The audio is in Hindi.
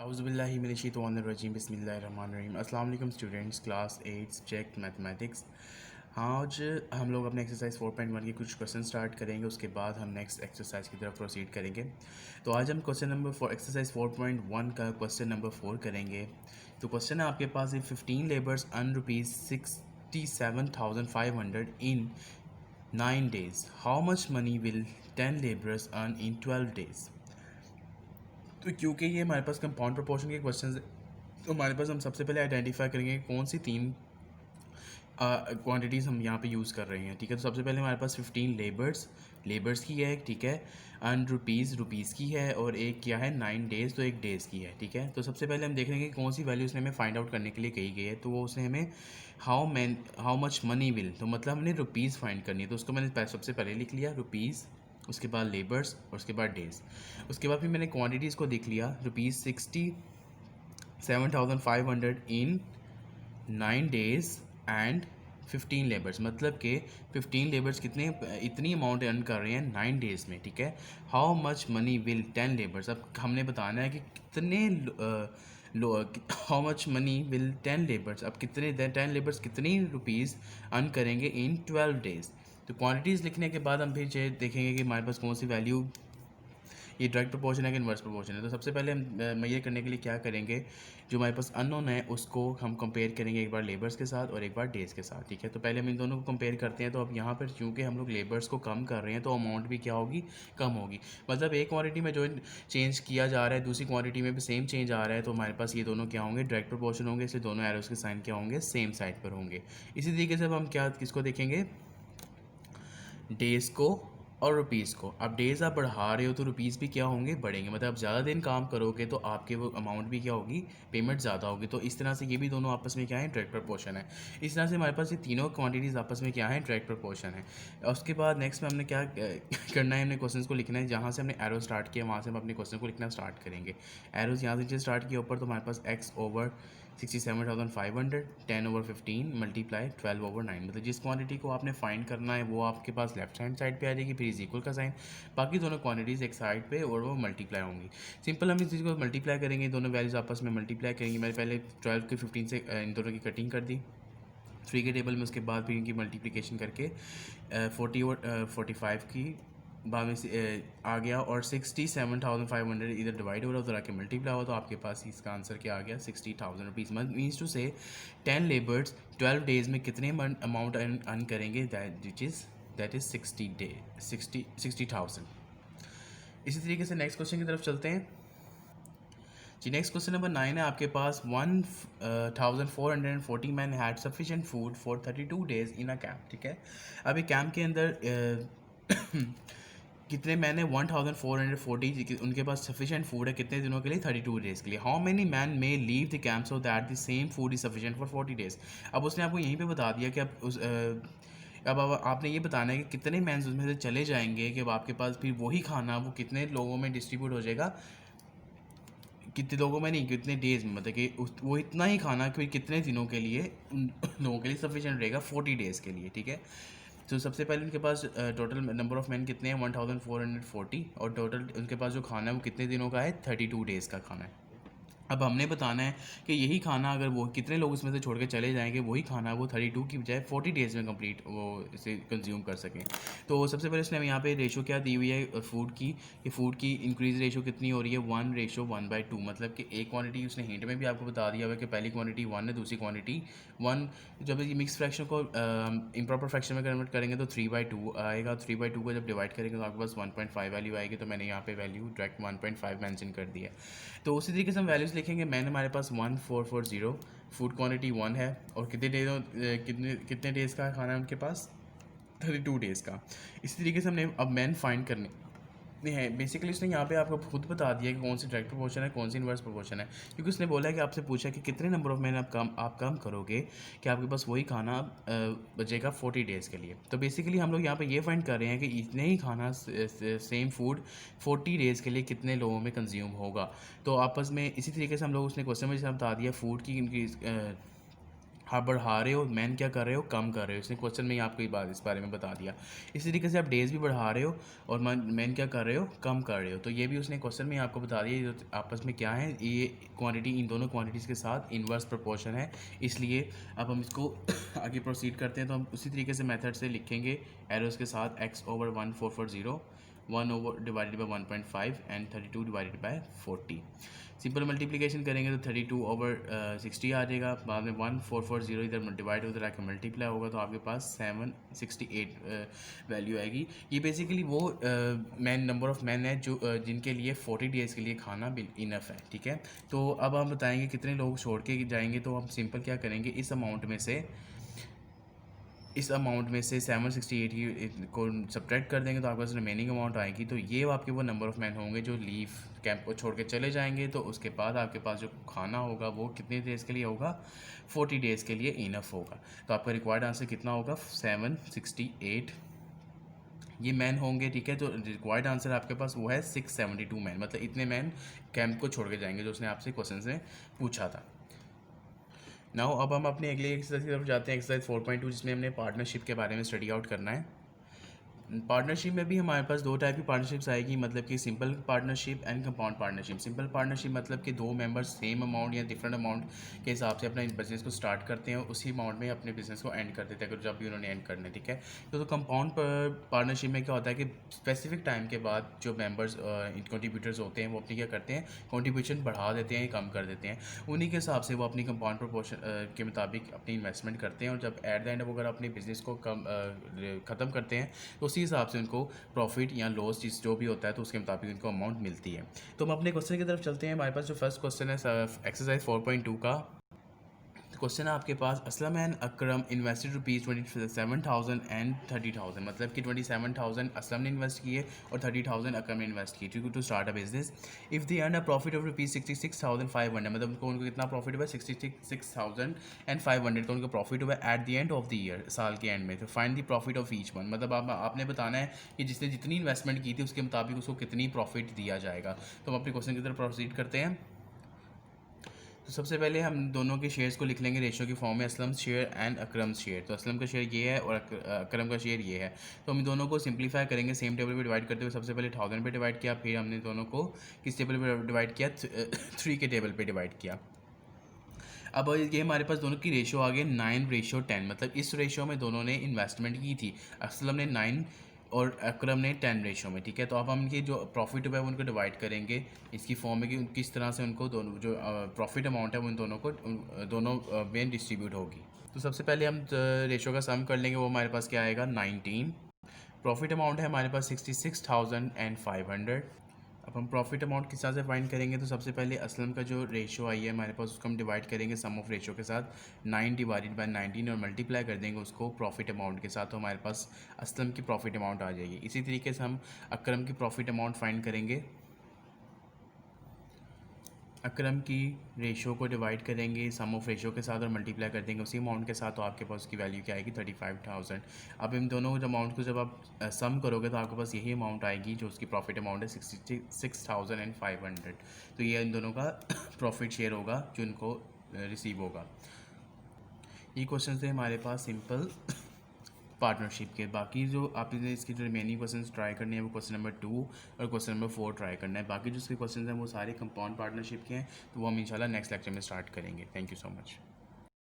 औज़ुबिल्लाहिमिनश्शैतानिर्रजीम बिस्मिल्लाहिर्रहमानिर्रहीम। अस्सलाम वालेकुम स्टूडेंट्स, क्लास 8 सब्जेक्ट मैथमेटिक्स। आज हम लोग अपने एक्सरसाइज 4.1 के कुछ क्वेश्चन स्टार्ट करेंगे, उसके बाद हम नेक्स्ट एक्सरसाइज की तरफ प्रोसीड करेंगे। तो आज हम क्वेश्चन नंबर 4 एक्सरसाइज 4.1 का क्वेश्चन नंबर 4 करेंगे। तो क्वेश्चन है आपके पास, 15 labours earn ₹67,500 in 9 days, how much money will 10 labours earn in 12 days। तो क्योंकि ये हमारे पास कंपाउंड प्रोपोर्शन के क्वेश्चन है, तो हमारे पास हम सबसे पहले आइडेंटिफाई करेंगे कौन सी तीन क्वांटिटीज़ हम यहाँ पे यूज़ कर रहे हैं। ठीक है, तो सबसे पहले हमारे पास 15 लेबर्स की है। ठीक है, एंड रुपीज़ की है, और एक क्या है 9 days, तो एक डेज़ की है। ठीक है, तो सबसे पहले हम देख लेंगे कौन सी वैल्यू उसने हमें फाइंड आउट करने के लिए कही गई है। तो वो उसने हमें हाउ मच मनी विल, तो मतलब हमने रुपीज़ फाइंड करनी है। तो उसको मैंने सबसे पहले लिख लिया रुपीज़, उसके बाद लेबर्स और उसके बाद डेज़। उसके बाद फिर मैंने क्वांटिटीज़ को देख लिया, ₹67,500 इन 9 days एंड 15 लेबर्स, मतलब कि 15 लेबर्स इतनी अमाउंट अर्न कर रहे हैं 9 days में। ठीक है, how much money will 10 labours, अब हमने बताना है कि कितने how much money will 10 labours, अब कितने 10 लेबर्स कितनी रुपीज़ अर्न करेंगे इन 12 days। तो क्वांटिटीज़ लिखने के बाद हम फिर देखेंगे कि हमारे पास कौन सी वैल्यू, ये डायरेक्ट प्रोपोर्शन है कि इन्वर्स प्रोपोर्शन है। तो सबसे पहले हम मेजर करने के लिए क्या करेंगे, जो हमारे पास अननोन है उसको हम कंपेयर करेंगे एक बार लेबर्स के साथ और एक बार डेज़ के साथ। ठीक है, तो पहले हम इन दोनों को कंपेयर करते हैं। तो अब यहाँ पर चूँकि हम लोग लेबर्स को कम कर रहे हैं, तो अमाउंट भी क्या होगी, कम होगी। मतलब एक क्वांटिटी में जो चेंज किया जा रहा है, दूसरी क्वांटिटी में भी सेम चेंज आ रहा है, तो हमारे पास ये दोनों क्या होंगे, डायरेक्ट प्रोपोर्शन होंगे, इसलिए दोनों एरोज़ के साइन क्या होंगे, सेम साइड पर होंगे। इसी तरीके से अब हम क्या किसको देखेंगे, डेज़ को और रुपीज़ को। अब डेज़ आप बढ़ा रहे हो तो रुपीज़ भी क्या होंगे, बढ़ेंगे। मतलब आप ज़्यादा दिन काम करोगे तो आपके वो अमाउंट भी क्या होगी, पेमेंट ज़्यादा होगी। तो इस तरह से ये भी दोनों आपस में क्या है, डायरेक्ट प्रोपोर्शन है। इस तरह से हमारे पास ये तीनों क्वांटिटीज़ आपस में क्या है, डायरेक्ट प्रोपोर्शन है। और उसके बाद नेक्स्ट में हमने क्या करना है, हमने क्वेश्चन को लिखना है। जहाँ से हमने एरो स्टार्ट किया वहाँ से हम अपने क्वेश्चन को लिखना स्टार्ट करेंगे। एरोज यहाँ से स्टार्ट किया ऊपर, तो हमारे पास x/67,500 10/15 मल्टीप्लाई 12/9, मतलब जिस क्वांटिटी को आपने फाइंड करना है वो आपके पास लेफ्ट हैंड साइड पे आ जाएगी, फिर इज इक्वल का साइन, बाकी दोनों क्वांटिटीज़ एक साइड पे और वो मल्टीप्लाई होंगी। सिंपल हम इस चीज़ को मल्टीप्लाई करेंगे, दोनों वैल्यूज़ आपस में मल्टीप्लाई करेंगे। मैंने पहले 12 के 15 से इन दोनों की कटिंग कर दी 3 के टेबल में, उसके बाद फिर इनकी मल्टीप्लिकेशन करके 40 और 45 की बाद में आ गया, और 67,500 इधर डिवाइड हो रहा है, उधर आके मल्टीप्लाई हुआ, तो आपके पास इसका आंसर क्या आ गया, 60,000 रुपीज़। मीन्स टू से 10 लेबर्स 12 डेज़ में कितने अमाउंट अर्न करेंगे, दैट इज़ 60,000। इसी तरीके से नेक्स्ट क्वेश्चन की तरफ चलते हैं जी। नेक्स्ट क्वेश्चन नंबर 9 है आपके पास, 1,440 man had sufficient food for 32 days in a camp. ठीक है, अभी कैंप के अंदर कितने मैन है, 1,440, उनके पास सफिशेंट फूड है कितने दिनों के लिए, 32 डेज़ के लिए। How many man may leave the camp so that the same food is sufficient for 40 days। अब उसने आपको यहीं पे बता दिया कि अब आपने ये बताना है कि कितने मैन उसमें से चले जाएंगे, कि अब आपके पास फिर वही खाना वो कितने लोगों में डिस्ट्रीब्यूट हो जाएगा, कितने लोगों में नहीं, कितने डेज़ में, मतलब कि वो इतना ही खाना फिर कितने दिनों के लिए उन लोगों के लिए सफिशेंट रहेगा, 40 डेज़ के लिए। ठीक है, तो सबसे पहले उनके पास टोटल नंबर ऑफ़ मैन कितने हैं, 1,440, और टोटल उनके पास जो खाना है वो कितने दिनों का है, 32 डेज़ का खाना है। अब हमने बताना है कि यही खाना अगर वो कितने लोग इसमें से छोड़ के चले जाएंगे, वही खाना वो 32 की बजाय 40 डेज़ में कंप्लीट वो इसे कंज्यूम कर सकें। तो सबसे पहले उसने हमें यहाँ पे रेशो क्या दी हुई है फूड की, कि फ़ूड की इंक्रीज़ रेशो कितनी हो रही है, 1:1/2, मतलब कि एक क्वांटिटी उसने हिंट में भी आपको बता दिया हुआ है कि पहली क्वांटिटी 1 है, दूसरी क्वांटिटी 1। जब ये मिक्स फ्रैक्शन को इम्प्रॉपर फ्रैक्शन में कन्वर्ट करेंगे तो 3/2 आएगा। 3/2 को जब डिवाइड करेंगे तो आपके पास 1.5 वैल्यू आएगी, तो मैंने यहाँ पे वैल्यू डायरेक्ट 1.5 मेंशन कर दिया है। तो उसी तरीके से हम वैल्यूज़ लिखेंगे। मैंने हमारे पास 1440, फूड क्वांटिटी 1 है, और कितने डेज़ का खाना है उनके पास, 32 डेज़ का। इसी तरीके से हमने अब मैन फाइंड करने है। बेसिकली उसने यहाँ पे आपको खुद बता दिया कि कौन सी डायरेक्ट प्रोपोर्शन है, कौन सी इन्वर्स प्रोपोर्शन है, क्योंकि उसने बोला है कि आपसे पूछा कि कितने नंबर ऑफ मैन आप काम करोगे कि आपके पास वही खाना बचेगा 40 डेज़ के लिए। तो बेसिकली हम लोग यहाँ पे ये फाइंड कर रहे हैं कि इतने ही खाना सेम फूड 40 डेज़ के लिए कितने लोगों में कंज्यूम होगा। तो आपस में इसी तरीके से हम लोग उसने क्वेश्चन में जैसे बता दिया फूड की इंक्रीज आप बढ़ा रहे हो, मैन क्या कर रहे हो, कम कर रहे हो। इसने क्वेश्चन में ही आपको ये बात इस बारे में बता दिया। इसी तरीके से आप डेज़ भी बढ़ा रहे हो और मैन क्या कर रहे हो, कम कर रहे हो। तो ये भी उसने क्वेश्चन में ही आपको बता दिया। ये जो आपस में क्या है, ये क्वांटिटी इन दोनों क्वांटिटीज़ के साथ इन्वर्स प्रोपोर्शन है। इसलिए अब हम इसको आगे प्रोसीड करते हैं। तो हम उसी तरीके से मेथड से लिखेंगे एरोज़ के साथ x/1440, 1 over divided by 1.5 and 32 divided by 40। Simple multiplication करेंगे तो 32/60 आ जाएगा। बाद में 1440 इधर डिवाइड होकर आके मल्टीप्लाई होगा तो आपके पास 768 वैल्यू आएगी। ये बेसिकली वो मैन नंबर ऑफ़ मैन है जो जिनके लिए 40 डेज़ के लिए खाना इनफ है, ठीक है। तो अब हम बताएंगे कितने लोग छोड़ के जाएंगे। तो हम सिंपल क्या करेंगे, इस अमाउंट में से 768 को सब्ट्रैक्ट कर देंगे तो आपके पास रिमेनिंग अमाउंट आएगी। तो ये आपके वो नंबर ऑफ़ मैन होंगे जो लीव कैंप को छोड़ के चले जाएंगे। तो उसके बाद आपके पास जो खाना होगा वो कितने डेज़ के लिए होगा, 40 डेज़ के लिए इनफ होगा। तो आपका रिक्वायर्ड आंसर कितना होगा, 768 ये मैन होंगे, ठीक है। तो रिक्वायर्ड आंसर आपके पास वो है 672 मैन, मतलब इतने मैन कैंप को छोड़ के जाएंगे जो उसने आपसे क्वेश्चन में पूछा था। नाउ अब हम अपने अगले एक्सरसाइज की तरफ जाते हैं, एक्सरसाइज 4.2, जिसमें हमने पार्टनरशिप के बारे में स्टडी आउट करना है। पार्टनरशिप में भी हमारे पास दो टाइप की पार्टनरशिप्स आएगी, मतलब कि simple partnership and compound partnership. Simple partnership मतलब कि दो मेंबर्स सेम अमाउंट या डिफरेंट अमाउंट के हिसाब से अपना बिजनेस को स्टार्ट करते हैं, उसी अमाउंट में अपने बिजनेस को एंड कर देते हैं, अगर जब भी उन्होंने एंड करना है, ठीक है। तो कंपाउंड पार्टनरशिप में क्या होता है कि स्पेसिफिक टाइम के बाद जो मेंबर्स कंट्रीब्यूटर्स होते हैं वो अपनी क्या करते हैं, कंट्रीब्यूशन बढ़ा देते हैं, कम कर देते हैं। उन्हीं के हिसाब से वो अपनी कंपाउंड प्रोपोर्शन के मुताबिक अपनी इन्वेस्टमेंट करते हैं, और जब एट द एंड वो अगर अपने बिजनेस को ख़त्म करते हैं तो उसी हिसाब से उनको प्रॉफिट या लॉस जिस जो भी होता है तो उसके मुताबिक उनको अमाउंट मिलती है। तो हम अपने क्वेश्चन की तरफ चलते हैं। हमारे पास जो फर्स्ट क्वेश्चन है एक्सरसाइज 4.2 का क्वेश्चन है आपके पास, Aslam and Akram invested ₹27,000 and 30,000, मतलब कि 27,000 असलम ने इन्वेस्ट किए और 30,000 अकरम ने इन्वेस्ट किए to start a business. If they earn a profit of ₹66,500, मतलब उनको कितना प्रॉफिट हुआ, 66,500 का उनका प्रॉफिट हुआ at the end of the year, साल के एंड में। तो find the profit of each one, मतलब आपने बताना है कि जिसने जितनी इन्वेस्टमेंट की थी उसके मुताबिक उसको कितनी प्रॉफिट दिया जाएगा। तो हम अपने क्वेश्चन की तरफ प्रोसीड करते हैं। तो सबसे पहले हम दोनों के शेयर्स को लिख लेंगे रेशो की फॉर्म में, Aslam share and Akram share. तो असलम का शेयर ये है और अकरम का शेयर ये है। तो हम दोनों को सिंपलीफाई करेंगे सेम टेबल पे डिवाइड करते हुए। सबसे पहले 1000 पे डिवाइड किया, फिर हमने दोनों को किस टेबल पे डिवाइड किया, 3 के टेबल पे डिवाइड किया। अब ये हमारे पास दोनों की रेशो आ गई 9:10, मतलब इस रेशो में दोनों ने इन्वेस्टमेंट की थी, असलम ने 9 और अकरम ने 10 रेशो में, ठीक है। तो अब हम इनकी जो प्रॉफिट हुआ है उनको डिवाइड करेंगे इसकी फॉर्म में कि किस तरह से उनको दोनों जो प्रॉफिट अमाउंट है वो उन दोनों को दोनों में डिस्ट्रीब्यूट होगी। तो सबसे पहले हम रेशो का सम कर लेंगे, वो हमारे पास क्या आएगा, 19। प्रॉफिट अमाउंट है हमारे पास 66,500। अब हम प्रॉफिट अमाउंट किस तरह से फाइंड करेंगे, तो सबसे पहले असलम का जो रेशो आई है हमारे पास उसको हम डिवाइड करेंगे सम ऑफ रेशो के साथ, 9 डिवाइडेड बाय 19, और मल्टीप्लाई कर देंगे उसको प्रॉफिट अमाउंट के साथ। तो हमारे पास असलम की प्रॉफिट अमाउंट आ जाएगी। इसी तरीके से हम अकरम की प्रॉफिट अमाउंट फाइंड करेंगे। अकरम की रेशो को डिवाइड करेंगे सम ऑफ रेशो के साथ और मल्टीप्लाई कर देंगे उसी अमाउंट के साथ। तो आपके पास उसकी वैल्यू क्या आएगी, 35,000। अब इन दोनों अमाउंट को जब आप सम करोगे तो आपके पास यही अमाउंट आएगी जो उसकी प्रॉफिट अमाउंट है, 66,500। तो ये इन दोनों का प्रॉफिट शेयर होगा जो इनको रिसीव होगा। ये क्वेश्चन थे हमारे पास सिंपल पार्टनरशिप के। बाकी जो आपने इसके जो रिमेनिंग क्वेश्चन ट्राई करने हैं वो क्वेश्चन नंबर 2 और क्वेश्चन नंबर 4 ट्राई करना है। बाकी जो इसके क्वेश्चन हैं वो सारे कंपाउंड पार्टनरशिप के हैं, तो वो हम इंशाल्लाह नेक्स्ट लेक्चर में स्टार्ट करेंगे। Thank you so much.